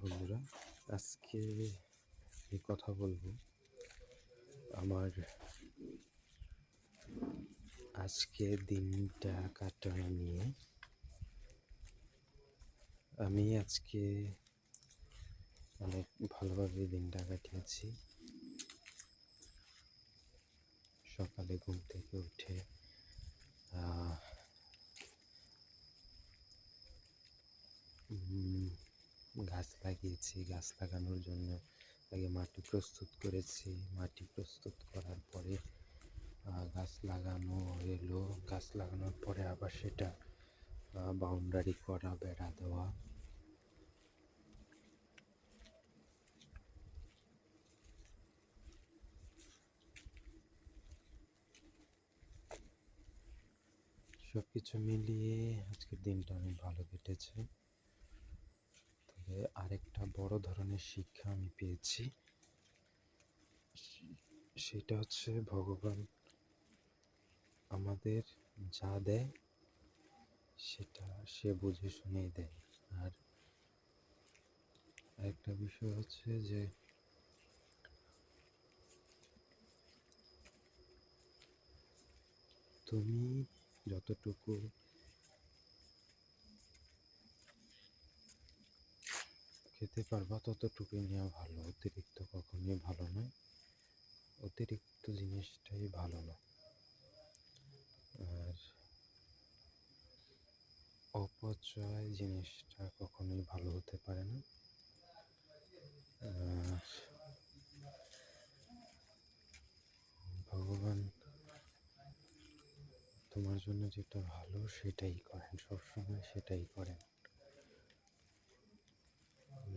বন্ধুরা, আজকে এই কথা বলবো আমার আজকে দিনটা কাটানো নিয়ে। আমি আজকে অনেক ভালোভাবে দিনটা কাটিয়েছি। সকালে ঘুম থেকে উঠে গাছ লাগিয়েছি। গাছ লাগানোর জন্য আগে মাটি প্রস্তুত করেছি। মাটি প্রস্তুত করার পরে গাছ লাগানো হলো। গাছ লাগানোর পরে আবার সেটা বাউন্ডারি করা, বেড়া দেওয়া। সবকিছু মিলিয়ে আজকের দিনটা অনেক ভালো কেটেছে। তবে আরেকটা বড় ধরনের শিক্ষা আমি পেয়েছি, সেটা হচ্ছে ভগবান আমাদের যা দেয় সেটা সে বুঝে শুনেই দেয়। আর আরেকটা বিষয় হচ্ছে যে তুমি যতটুকু খেতে পারবা ততটুকুই নেওয়া ভালো। অতিরিক্ত কখনোই ভালো নয়। অতিরিক্ত জিনিসটাই ভালো না। আর অপচয় জিনিসটা কখনোই ভালো হতে পারে না। ভগবান তোমার জন্য যেটা ভালো সেটাই করেন, সবসময় সেটাই করেন।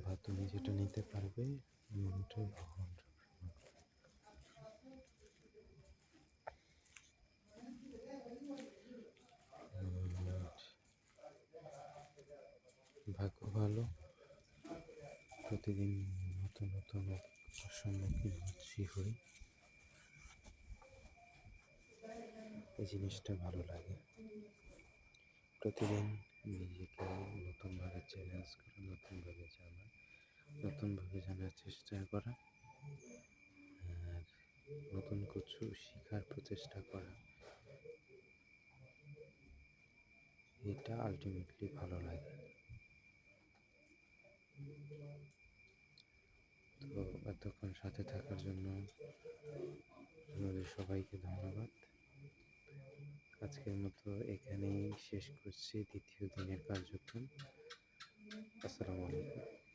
বা তুমি যেটা নিতে পারবে মনটাই ভগবান। ভাগ্য ভালো, প্রতিদিন নতুন নতুন সম্মুখীন হই। এই জিনিসটা ভালো লাগে। প্রতিদিন নিজেকে নতুনভাবে চ্যালেঞ্জ করা, নতুনভাবে জানার চেষ্টা করা, আর নতুন কিছু শেখার প্রচেষ্টা করা, এটা আলটিমেটলি ভালো লাগে। তো এতক্ষণ সাথে থাকার জন্য আমাদের সবাইকে ধন্যবাদ। আজকের মতো এখানেই শেষ করছি দ্বিতীয় দিনের কার্যক্রম। আসসালামু আলাইকুম।